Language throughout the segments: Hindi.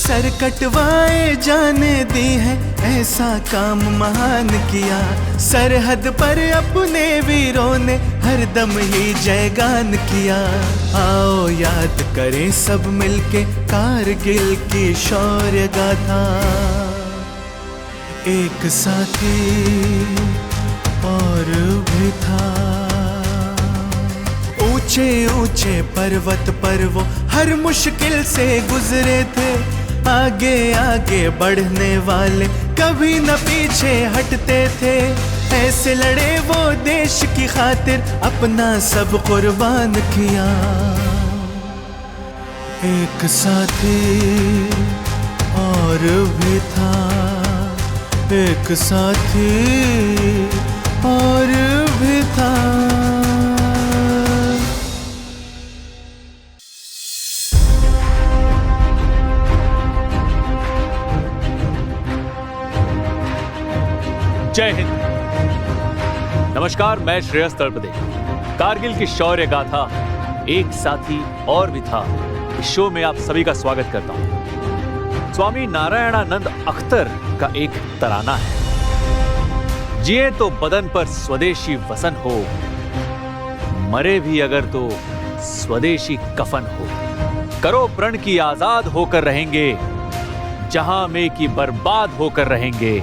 सर कटवाए जाने दी है, ऐसा काम महान किया। सरहद पर अपने वीरों ने हरदम ही जयगान किया। आओ याद करें सब मिलके कारगिल की शौर्य गाथा। एक साथी और भी था, ऊंचे ऊंचे पर्वत पर वो हर मुश्किल से गुजरे थे। आगे आगे बढ़ने वाले कभी न पीछे हटते थे। ऐसे लड़े वो देश की खातिर, अपना सब कुर्बान किया। एक साथी और भी था, एक साथी और भी था। जय हिंद। नमस्कार, मैं श्रेयस तलपदे। कारगिल की शौर्य गाथा एक साथी और भी था इस शो में आप सभी का स्वागत करता हूं। स्वामी नारायणानंद अख्तर का एक तराना है, जिए तो बदन पर स्वदेशी वसन हो, मरे भी अगर तो स्वदेशी कफन हो। करो प्रण की आजाद होकर रहेंगे, जहां में की बर्बाद होकर रहेंगे।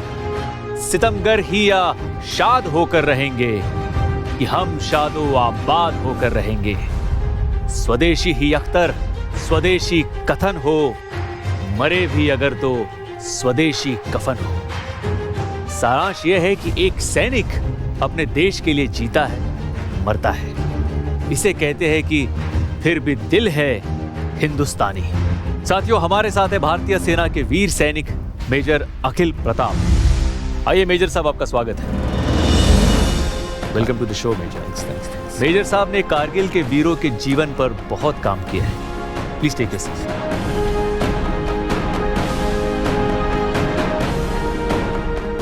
सितमगर ही या शाद होकर रहेंगे, कि हम शादो आबाद होकर रहेंगे। स्वदेशी ही अख्तर, स्वदेशी कथन हो, मरे भी अगर तो स्वदेशी कफन हो। सारांश यह है कि एक सैनिक अपने देश के लिए जीता है, मरता है। इसे कहते हैं कि फिर भी दिल है हिंदुस्तानी। साथियों, हमारे साथ है भारतीय सेना के वीर सैनिक मेजर अखिल प्रताप। आइए मेजर साहब, आपका स्वागत है। Welcome to the show major. Major साहब ने कारगिल के वीरों के जीवन पर बहुत काम किया है। Please take a seat.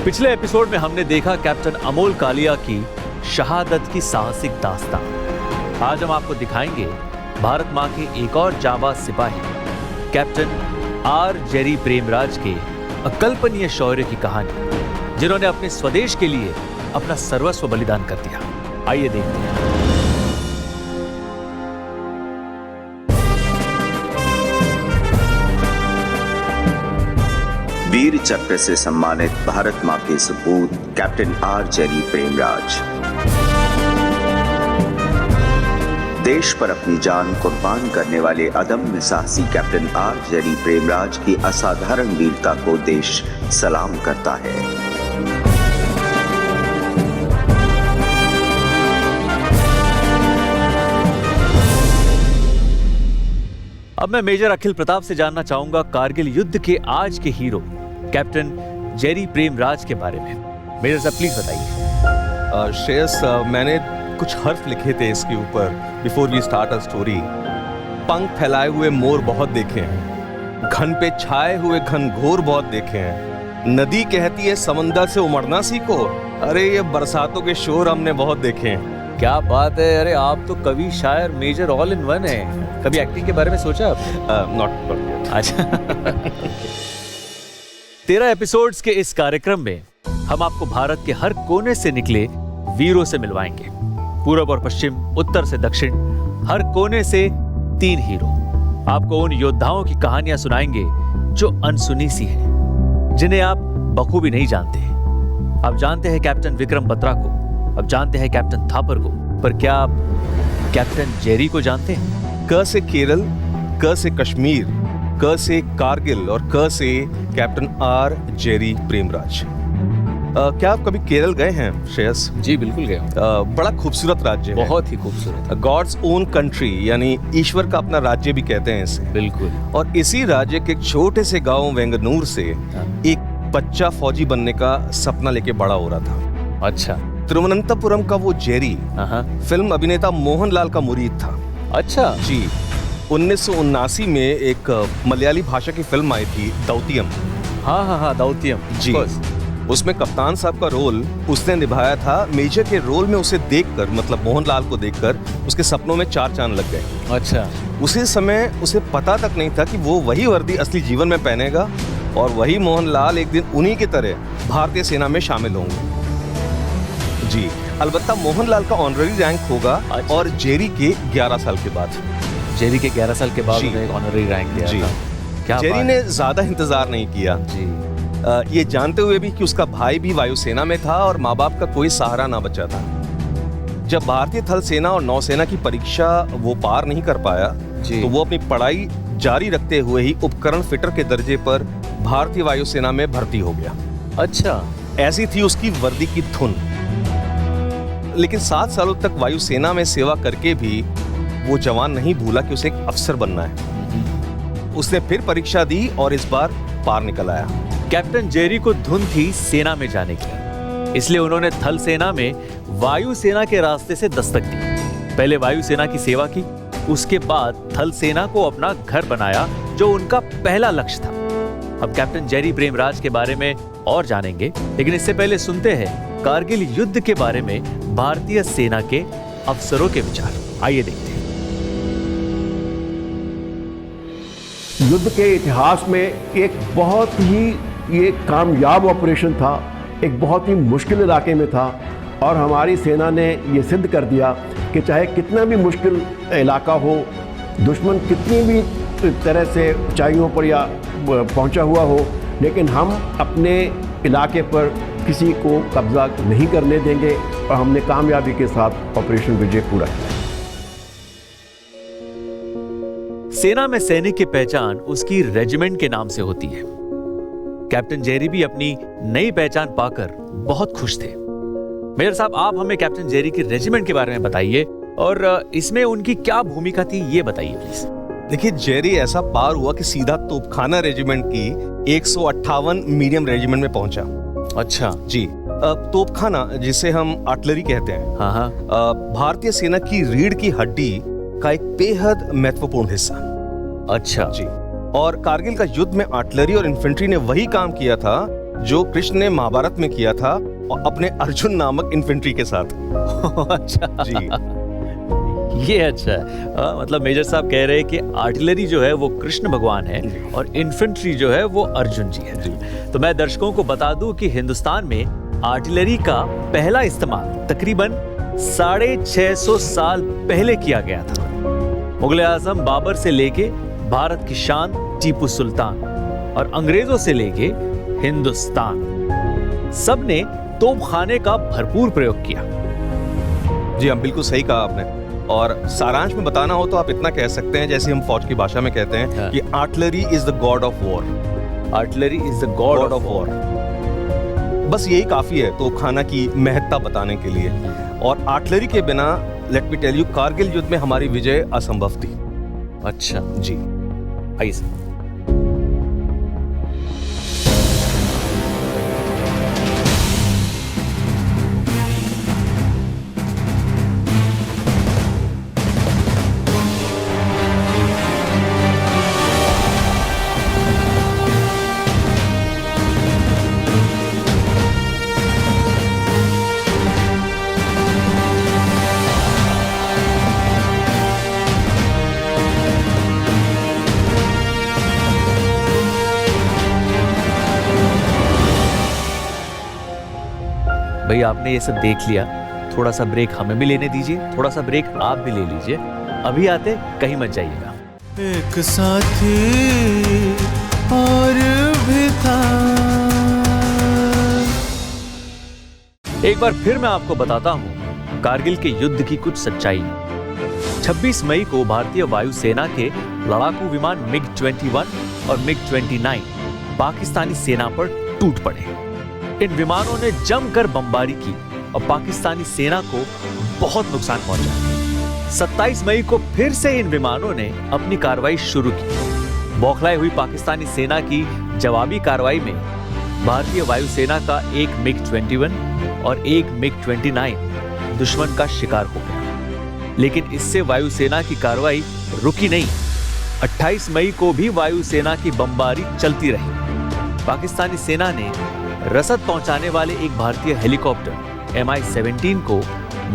पिछले एपिसोड में हमने देखा कैप्टन अमोल कालिया की शहादत की साहसिक दास्तान। आज हम आपको दिखाएंगे भारत मां के एक और जाबाज सिपाही कैप्टन आर जेरी प्रेमराज के अकल्पनीय शौर्य की कहानी, जिन्होंने अपने स्वदेश के लिए अपना सर्वस्व बलिदान कर दिया। आइए देखते हैं। वीर चक्र से सम्मानित भारत मां के सपूत कैप्टन आर जेरी प्रेमराज। देश पर अपनी जान कुर्बान करने वाले अदम्य साहसी कैप्टन आर जेरी प्रेमराज की असाधारण वीरता को देश सलाम करता है। अब मैं मेजर अखिल प्रताप से जानना चाहूंगा कारगिल युद्ध के आज के हीरो कैप्टन जेरी प्रेमराज के बारे में। मेजर साहब प्लीज बताइए। श्रेयस, मैंने कुछ हर्फ लिखे थे इसके ऊपर before we start a story. पंख फैलाए हुए मोर बहुत देखे हैं, घन पे छाए हुए घनघोर बहुत देखे हैं। नदी कहती है समंदर से उमड़ना सीखो, अरे ये बरसातों के शोर हमने बहुत देखे हैं। क्या बात है, अरे आप तो कवि शायर मेजर ऑल इन वन है। कभी एक्टिंग के बारे में सोचा आपने? नॉट। अच्छा। 13 एपिसोड्स के इस कार्यक्रम में हम आपको भारत के हर कोने से निकले वीरों से मिलवाएंगे। पूर्व और पश्चिम, उत्तर से दक्षिण, हर कोने से 3 हीरो आपको उन योद्धाओं की कहानियां सुनाएंगे जो अनसुनी सी है, जिन्हें आप बखूबी नहीं जानते। आप जानते हैं कैप्टन विक्रम बत्रा को, अब जानते हैं कैप्टन थापर को, पर क्या आप कैप्टन जेरी को जानते हैं? क से केरल, क से कश्मीर, क से कारगिल और क से कैप्टन आर जेरी प्रेमराज। क्या आप कभी केरल गए हैं श्रेयस? जी बिल्कुल गया। बड़ा खूबसूरत राज्य है, बहुत ही खूबसूरत। गॉड्स ओन कंट्री, यानी ईश्वर का अपना राज्य भी कहते हैं इसे। बिल्कुल। और इसी राज्य के एक छोटे से गांव वेंगनूर से एक बच्चा फौजी बनने का सपना लेके बड़ा हो रहा था। अच्छा। तिरुवनंतपुरम का वो जेरी फिल्म अभिनेता मोहनलाल का मुरीद था। अच्छा जी। 1979 में एक मलयाली भाषा की फिल्म आई थी दौतियम। हाँ, दौतियम जी। उसमें कप्तान साहब का रोल उसने निभाया था। मेजर के रोल में उसे देखकर, मतलब मोहनलाल को देखकर उसके सपनों में 4 चांद लग गए। अच्छा। उसी समय उसे पता तक नहीं था कि वो वही वर्दी असली जीवन में पहनेगा और वही मोहनलाल एक दिन उन्हीं की तरह भारतीय सेना में शामिल होंगे। जी, अलबत्ता मोहनलाल का ऑनररी रैंक होगा। अच्छा। और जेरी के 11 साल के बाद। जेरी के 11 साल के बाद जी। उन्हें एक ऑनररी रैंक दिया जी। था। क्या जेरी बात ने है। ज्यादा इंतजार नहीं किया, जी। ये जानते हुए भी कि उसका भाई भी वायुसेना में था और माँ बाप का कोई सहारा ना बचा था। जब भारतीय थल सेना और नौसेना की परीक्षा वो पार नहीं कर पाया, जी। तो वो अपनी पढ़ाई जारी रखते हुए ही उपकरण फिटर के दर्जे पर भारतीय वायुसेना में भर्ती हो गया। अच्छा। ऐसी थी उसकी वर्दी की धुन। लेकिन 7 सालों तक वायुसेना में सेवा करके भी वो जवान नहीं भूला कि उसे एक अफसर बनना है। उसने फिर परीक्षा दी और इस बार पार निकल आया। कैप्टन जेरी को धुन थी सेना में जाने की, इसलिए उन्होंने थल सेना में वायुसेना के रास्ते से दस्तक दी। पहले वायुसेना की सेवा की, उसके बाद थल सेना को अपना घर बनाया, जो उनका पहला लक्ष्य था। अब कैप्टन जेरी प्रेमराज के बारे में और जानेंगे, लेकिन इससे पहले सुनते हैं कारगिल युद्ध के बारे में भारतीय सेना के अफसरों के विचार। आइए देखते हैं। युद्ध के इतिहास में एक बहुत ही ये कामयाब ऑपरेशन था, एक बहुत ही मुश्किल इलाके में था और हमारी सेना ने ये सिद्ध कर दिया कि चाहे कितना भी मुश्किल इलाका हो, दुश्मन कितनी भी तरह से ऊंचाइयों पर या पहुंचा हुआ हो, लेकिन हम अपने इलाके पर किसी को कब्जा नहीं करने देंगे और हमने कामयाबी के साथ ऑपरेशन विजय पूरा किया। सेना में सैनिक की पहचान उसकी रेजिमेंट के नाम से होती है। कैप्टन जेरी भी अपनी नई पहचान पाकर बहुत खुश थे। मेजर साहब, आप हमें कैप्टन जेरी की रेजिमेंट के बारे में बताइए और इसमें उनकी क्या भूमिका थी, ये बताइए प्लीज। देखिए, जेरी ऐसा पार हुआ कि सीधा तोपखाना रेजिमेंट की 158 मीडियम रेजिमेंट में पहुंचा। अच्छा। जी। तोपखाना, जिसे हम आर्टिलरी कहते हैं, हाँ हाँ। भारतीय सेना की रीढ़ की हड्डी का एक बेहद महत्वपूर्ण हिस्सा। अच्छा। जी। और कारगिल का युद्ध में आर्टिलरी और इन्फेंट्री ने वही काम किया था जो कृष्ण ने महाभारत में किया था और अपने अर्जुन नामक इन्फेंट्री के साथ। अच्छा जी। ये अच्छा है। मतलब मेजर साहब कह रहे हैं कि आर्टिलरी जो है वो कृष्ण भगवान है और इन्फेंट्री जो है वो अर्जुन जी है। तो मैं दर्शकों को बता दूं कि हिंदुस्तान में आर्टिलरी का पहला इस्तेमाल तकरीबन 650 साल पहले किया गया था। मुगल आजम बाबर से लेके भारत की शान टीपू सुल्तान और अंग्रेजों से लेके हिंदुस्तान, सबने तोपखाने का भरपूर प्रयोग किया। जी, हम बिल्कुल सही कहा आपने। और सारांश में बताना हो तो आप इतना कह सकते हैं, जैसे हम फौज की भाषा में कहते हैं, हाँ। कि artillery is the God of war. Artillery is the God of war. बस यही काफी है तोपखाना की महत्ता बताने के लिए। और आर्टिलरी के बिना, let me tell you, Kargil युद्ध में हमारी विजय असंभव थी। अच्छा जी। आइए सर। भाई आपने ये सब देख लिया, थोड़ा सा ब्रेक हमें भी लेने दीजिए, थोड़ा सा ब्रेक आप भी ले लीजिए। अभी आते, कहीं मत जाइएगा। एक साथी और भी था। एक बार फिर मैं आपको बताता हूँ कारगिल के युद्ध की कुछ सच्चाई। 26 मई को भारतीय वायुसेना के लड़ाकू विमान MiG-21 और MiG-29 पाकिस्तानी सेना पर टूट पड़े। इन विमानों ने जमकर बमबारी की और पाकिस्तानी सेना को बहुत नुकसान पहुंचा। 27 मई को फिर से इन विमानों ने अपनी कार्रवाई शुरू की। बौखलाई हुई पाकिस्तानी सेना की जवाबी कार्रवाई में भारतीय वायुसेना का एक MiG-21 और एक MiG-29 दुश्मन का शिकार हो गया। लेकिन इससे वायुसेना की कार्रवाई रुकी नहीं। 28 मई को भी वायुसेना की बमबारी चलती रही। पाकिस्तानी सेना ने रसद पहुंचाने वाले एक भारतीय हेलीकॉप्टर MI-17 को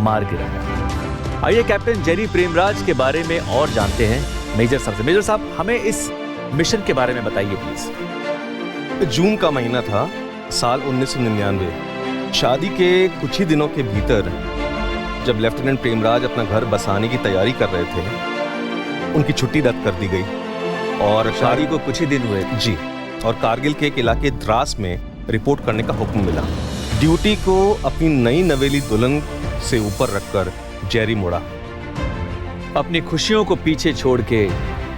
मार गिराया। आइए कैप्टन जेरी प्रेमराज के बारे में और जानते हैं मेजर साहब से। मेजर साहब, हमें इस मिशन के बारे में बताइए प्लीज। जून का महीना था साल 1999। शादी के कुछ ही दिनों के भीतर जब लेफ्टिनेंट प्रेमराज अपना घर बसाने की तैयारी कर रहे थे, उनकी छुट्टी रद्द कर दी गई और शादी को कुछ ही दिन हुए जी, और कारगिल के एक इलाके द्रास में रिपोर्ट करने का हुक्म मिला। ड्यूटी को अपनी नई नवेली दुल्हन से ऊपर रखकर जेरी मुड़ा। अपनी खुशियों को पीछे छोड़ के,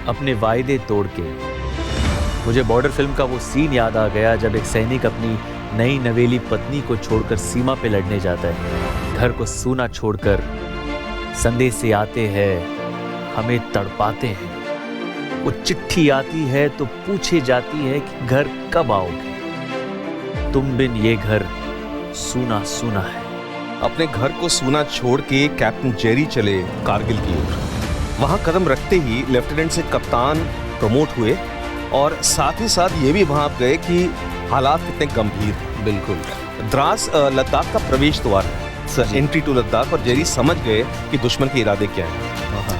अपने वायदे तोड़ के। मुझे बॉर्डर फिल्म का वो सीन याद आ गया जब एक सैनिक अपनी नई नवेली पत्नी को छोड़कर सीमा पे लड़ने जाता है। घर को सूना छोड़कर संदेशे आते हैं, हमें तड़पाते हैं। वो चिट्ठी आती है तो पूछे जाती है कि घर कब आओगे, तुम बिन ये घर सूना सूना है। अपने घर को सूना छोड़ के कैप्टन जेरी चले कारगिल की ओर। वहां कदम रखते ही लेफ्टिनेंट से कप्तान प्रमोट हुए और साथ ही साथ ये भी भांप गए कि हालात कितने गंभीर हैं। बिल्कुल। द्रास लद्दाख का प्रवेश द्वार है, एंट्री टू लद्दाख, और जेरी समझ गए कि दुश्मन के इरादे क्या हैं।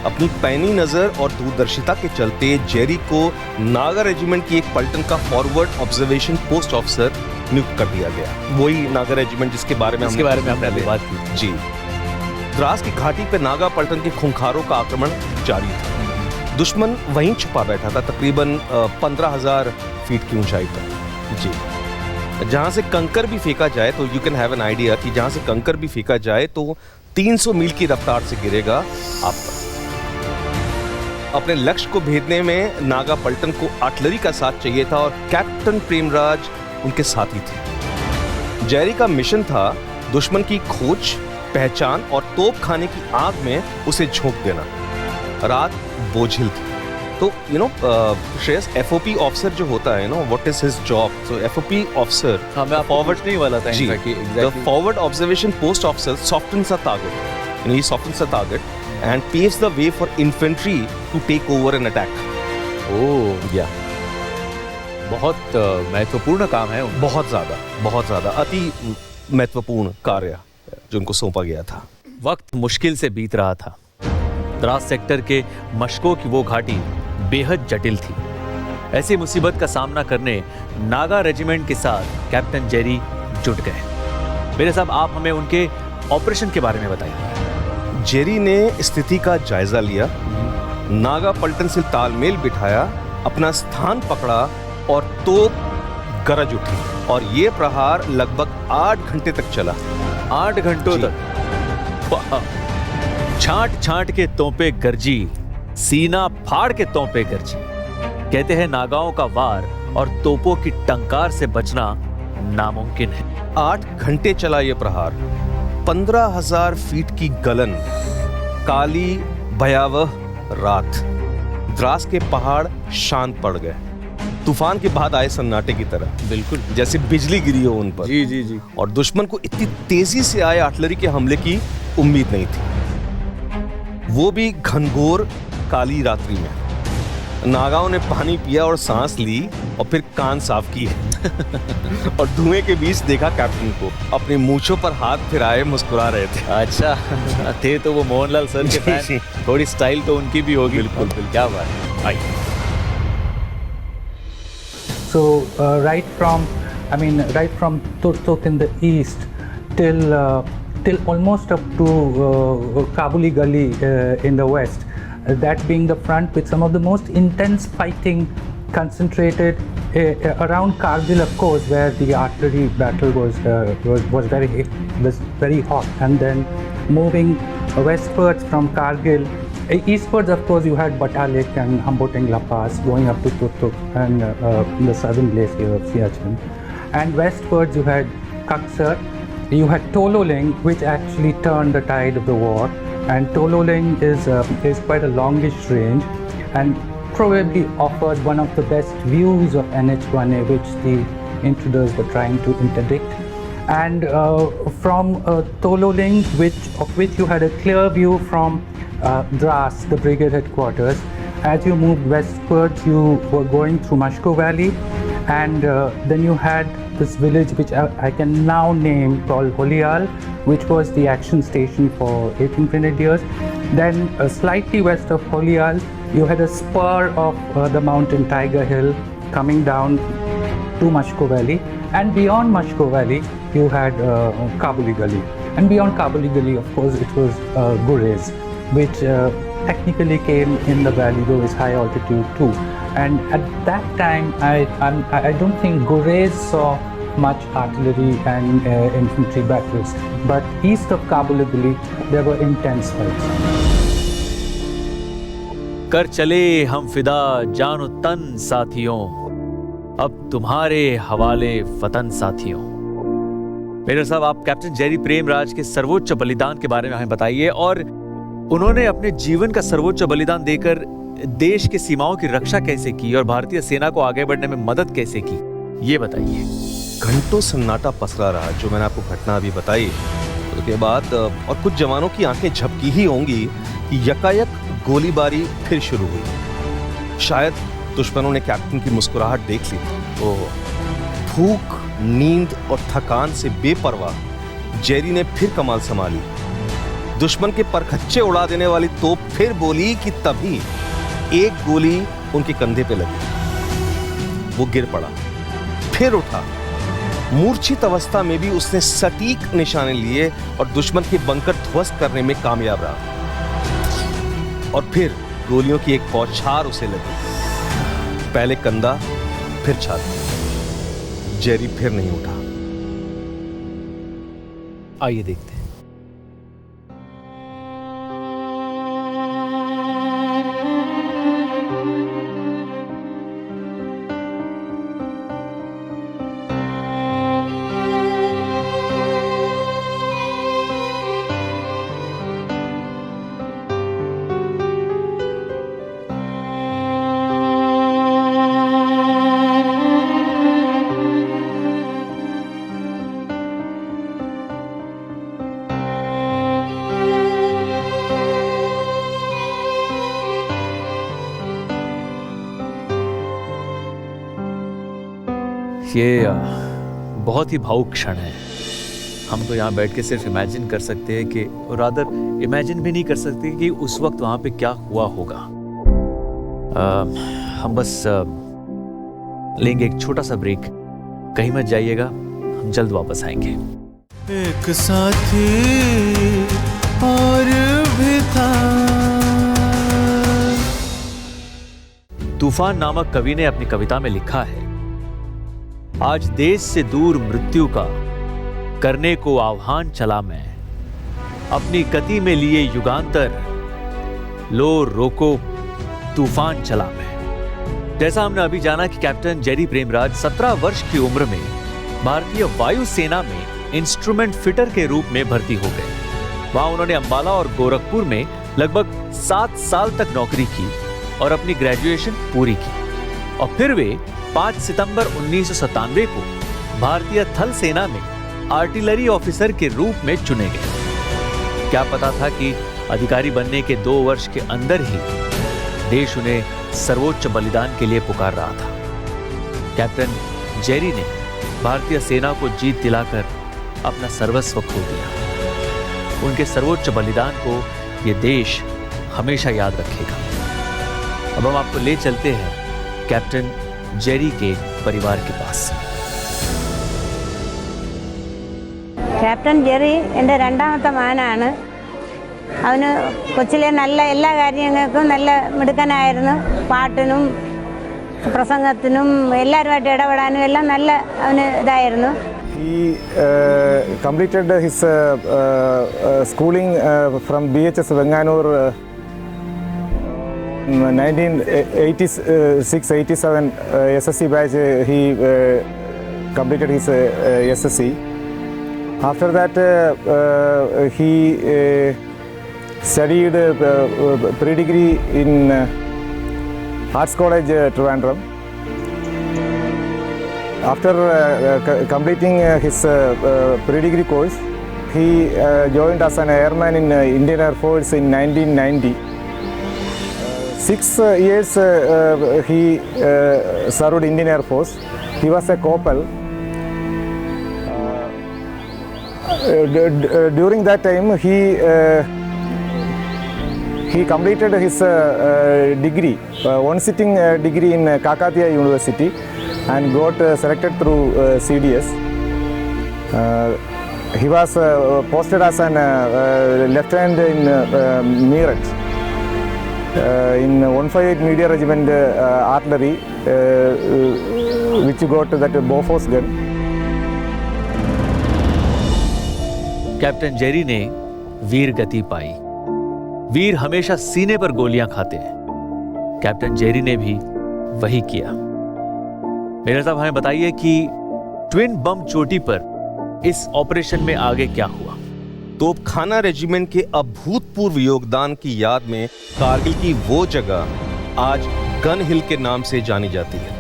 अपनी पैनी नजर और दूरदर्शिता के चलते जेरी को नागा रेजिमेंट की एक पलटन का फॉरवर्ड ऑब्जर्वेशन पोस्ट ऑफिसर नियुक्त कर दिया गया। वही नागा रेजिमेंट जिसके बारे में हमने पहले बात की। जी। द्रास की घाटी पे नागा पलटन के खूंखारों का आक्रमण जारी था। दुश्मन वहीं छुपा बैठा था, तकरीबन 15,000 फीट की ऊंचाई पर। जी। जहां से कंकर भी फेंका जाए तो you can have an idea कि जहां से कंकर भी फेंका जाए तो 300 मील की रफ्तार से गिरेगा आप पर। अपने लक्ष्य को भेदने में नागा पलटन को आर्टिलरी का साथ चाहिए था और कैप्टन प्रेमराज उनके साथी थे। जेरी का मिशन था दुश्मन की खोज, पहचान और तोप खाने की आग में उसे झोंक देना। रात बोझिल थी तो श्रेयस, FOP ऑफिसर जो होता है what is his job? So FOP officer, मैं फॉरवर्ड नहीं वाला था जी, the forward observation post officer softens a target, he softens a target and paves the way for infantry to take over an attack. ओह या, बहुत महत्वपूर्ण काम है। बहुत ज्यादा अति महत्वपूर्ण कार्य जो उनको सौंपा गया था। वक्त मुश्किल से बीत रहा था। द्रास सेक्टर के मशकों की वो घाटी बेहद जटिल थी। ऐसी मुसीबत का सामना करने नागा रेजिमेंट के साथ कैप्टन जेरी जुट गए। मेरे साहब, आप हमें उनके ऑपरेशन के बारे में बताइए। जेरी ने स्थिति का जायजा लिया, नागा पलटन से तालमेल बिठाया, अपना स्थान पकड़ा और तोप गरज उठी और ये प्रहार लगभग 8 घंटे तक चला। 8 घंटों तक? छांट छांट के तोपे गरजी, सीना फाड़ के तोपे गरजी। कहते हैं नागाओं का वार और तोपों की टंकार से बचना नामुमकिन है। 8 घंटे चला ये प्रहार। 15,000 फीट की गलन, काली भयावह रात। द्रास के पहाड़ शांत पड़ गए, तूफान के बाद आए सन्नाटे की तरह। बिल्कुल, जैसे बिजली गिरी हो उन पर। जी जी जी। और दुश्मन को इतनी तेजी से आए आर्टिलरी के हमले की उम्मीद नहीं थी, वो भी घनघोर काली रात्रि में। नागाओं ने पानी पिया और सांस ली और फिर कान साफ किए और धुएं के बीच देखा कैप्टन को, अपनी मूंछों पर हाथ फिराए मुस्कुरा रहे थे। अच्छा, थे तो वो मोहनलाल सर के फैन। थोड़ी स्टाइल तो उनकी भी होगी। बिल्कुल बिल्कुल, क्या बात है। आइए। So right from Turtuk in the east till almost up to Kabuli Gali in the west, that being the front with some of the most intense fighting concentrated around Kargil, of course, where the artillery battle was very hot, and then moving westwards from Kargil. Eastwards, of course, you had Batalik and Hamboteng La Pass going up to Turtuk and the southern glacier of Siachen. And westwards, you had Kaksar, you had Tololing, which actually turned the tide of the war. And Tololing is quite a longish range and probably offers one of the best views of NH1A, which the intruders were trying to interdict. And from Tololing, of which you had a clear view from Dras, the brigade headquarters. As you moved westwards, you were going through Mashko Valley, And then you had this village which I can now name called Holial, which was the action station for 18th Grenadiers. Then slightly west of Holial, you had a spur of the mountain Tiger Hill coming down to Mashko Valley, and beyond Mashko Valley you had Kabuli Gully, and beyond Kabuli Gully of course it was Gurez, which technically came in the valley though it's high altitude too. And at that time I don't think Gurez saw much artillery and infantry battles, but east of Kabuli Gully there were intense fights. कर चले हम फिदा जानो तन साथियों, अब तुम्हारे हवाले वतन साथियों। मेजर साहब, आप कैप्टन जेरी प्रेमराज के सर्वोच्च बलिदान के बारे में हमें बताइए, और उन्होंने अपने जीवन का सर्वोच्च बलिदान देकर देश की सीमाओं की रक्षा कैसे की और भारतीय सेना को आगे बढ़ने में मदद कैसे की, ये बताइए। घंटों सन्नाटा पसरा रहा, जो मैंने आपको घटना अभी बताई। उसके बाद और कुछ जवानों की आंखें झपकी ही होंगी कि यकायक गोलीबारी फिर शुरू हुई। शायद दुश्मनों ने कैप्टन की मुस्कुराहट देख ली थी। ओह, भूख, नींद और थकान से बेपरवाह जेरी ने फिर कमाल संभाली। दुश्मन के परखच्चे उड़ा देने वाली तोप फिर बोली कि तभी एक गोली उनके कंधे पे लगी। वो गिर पड़ा, फिर उठा। मूर्छित अवस्था में भी उसने सटीक निशाने लिए और दुश्मन के बंकर ध्वस्त करने में कामयाब रहा। और फिर गोलियों की एक बौछार उसे लगी, पहले कंधा फिर छाती। जेरी फिर नहीं उठा। आइए देखते हैं। ये बहुत ही भावुक क्षण है। हम तो यहाँ बैठ के सिर्फ इमेजिन कर सकते हैं कि, और रादर इमेजिन भी नहीं कर सकते कि उस वक्त वहाँ पे क्या हुआ होगा। हम बस लेंगे एक छोटा सा ब्रेक। कहीं मत जाइएगा, हम जल्द वापस आएंगे। एक साथी और भी था। तूफान नामक कवि ने अपनी कविता में लिखा है, आज देश से दूर मृत्यु का करने को आह्वान चला मैं, अपनी गति में लिए युगांतर, लो रोको तूफान चला मैं। जैसा हमने अभी जाना कि कैप्टन जेरी प्रेमराज 17 वर्ष की उम्र में भारतीय वायुसेना में इंस्ट्रूमेंट फिटर के रूप में भर्ती हो गए। वहां उन्होंने अंबाला और गोरखपुर में लगभग 7 साल तक नौकरी की और अपनी ग्रेजुएशन पूरी की, और फिर वे 5 सितंबर 1997 को भारतीय थल सेना में आर्टिलरी ऑफिसर के रूप में चुने गए। क्या पता था कि अधिकारी बनने के 2 वर्ष के अंदर ही देश उन्हें सर्वोच्च बलिदान के लिए पुकार रहा था। कैप्टन जेरी ने भारतीय सेना को जीत दिलाकर अपना सर्वस्व खो दिया। उनके सर्वोच्च बलिदान को ये देश हमेशा याद रखेगा। अब हम आपको ले चलते हैं कैप्टन जेरी के परिवार के पास। ക്യാപ്റ്റൻ ജെറി എൻ്റെ രണ്ടാമത്തെ മകനാണ്. അവന് കൊച്ചിലെ നല്ല എല്ലാ കാര്യങ്ങൾക്കും നല്ല മിടുക്കനായിരുന്നു. പാട്ടിനും പ്രസംഗത്തിനും എല്ലാവരുമായിട്ട് ഇടപെടാനും എല്ലാം നല്ല അവന് ഇതായിരുന്നു. He completed his schooling from BHS Venganur 1986-87 SSC batch. He completed his SSC. After that he studied pre-degree in Arts College Trivandrum. After completing his pre-degree course, he joined as an airman in Indian Air Force in 1990. 6 years he served Indian Air Force. He was a corporal. During that time, he completed his degree, one sitting degree in Kakatiya University, and got selected through CDS. He was posted as an lieutenant in Meerut in 158 Media Regiment Artillery, which got that Bofors gun. Captain Jerry ने वीर गति पाई। वीर हमेशा सीने पर गोलियां खाते हैं। कैप्टन जेरी ने भी वही किया। मेजर साहब हमें बताइए कि ट्विन बम चोटी पर इस ऑपरेशन में आगे क्या हुआ? तोपखाना रेजिमेंट के अभूतपूर्व योगदान की याद में कारगिल की वो जगह आज गन हिल के नाम से जानी जाती है।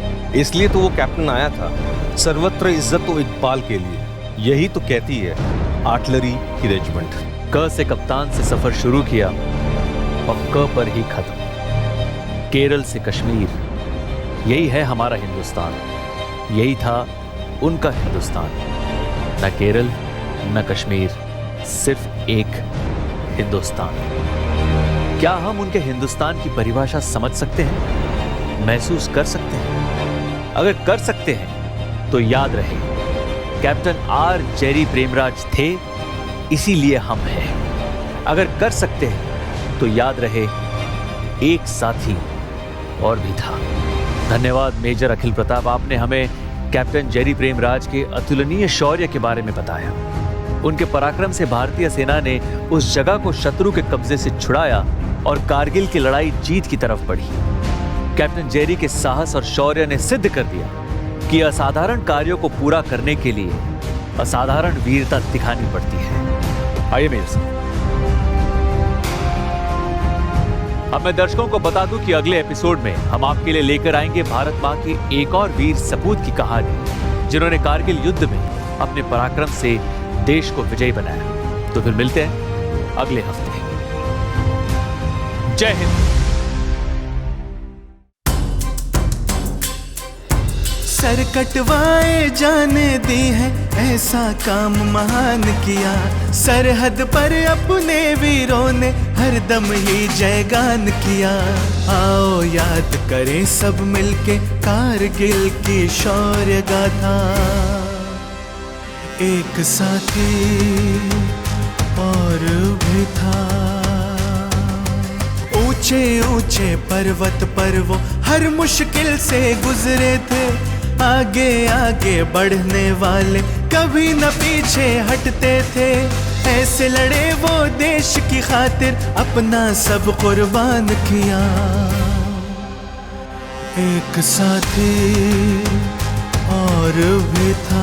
इसलिए तो वो कैप्टन आया था, सर्वत्र इज्जत व इकबाल के लिए। यही तो कहती है आर्टिलरी की रेजिमेंट। क से कप्तान से सफर शुरू किया और क पर ही खत्म। केरल से कश्मीर, यही है हमारा हिंदुस्तान। यही था उनका हिंदुस्तान। न केरल न कश्मीर, सिर्फ एक हिंदुस्तान। क्या हम उनके हिंदुस्तान की परिभाषा समझ सकते हैं, महसूस कर सकते हैं? अगर कर सकते हैं तो याद रहे, कैप्टन आर जेरी प्रेमराज थे, इसीलिए हम हैं। अगर कर सकते हैं तो याद रहे, एक साथी और भी था। धन्यवाद मेजर अखिल प्रताप, आपने हमें कैप्टन जेरी प्रेमराज के अतुलनीय शौर्य के बारे में बताया। उनके पराक्रम से भारतीय सेना ने उस जगह को शत्रु के कब्जे से छुड़ाया और कारगिल की लड़ाई जीत की तरफ बढ़ी। कैप्टन जेरी के साहस और शौर्य ने सिद्ध कर दिया कि असाधारण कार्यों को पूरा करने के लिए असाधारण वीरता दिखानी पड़ती है। आइए मेरे साथ। अब मैं दर्शकों को बता दूं कि अगले एपिसोड में हम आपके लिए लेकर आएंगे भारत मां की एक और वीर सपूत की कहानी, जिन्होंने कारगिल युद्ध में अपने पराक्रम से देश को विजयी बनाया। तो फिर मिलते हैं अगले हफ्ते। जय हिंद। सर कटवाए जाने दी है, ऐसा काम महान किया। सरहद पर अपने वीरों ने हरदम ही जयगान किया। आओ याद करें सब मिलके कारगिल की शौर्य गाथा। एक साथी और भी था। ऊंचे ऊंचे पर्वत पर वो हर मुश्किल से गुजरे थे। आगे आगे बढ़ने वाले कभी न पीछे हटते थे। ऐसे लड़े वो देश की खातिर, अपना सब कुर्बान किया। एक साथी और भी था।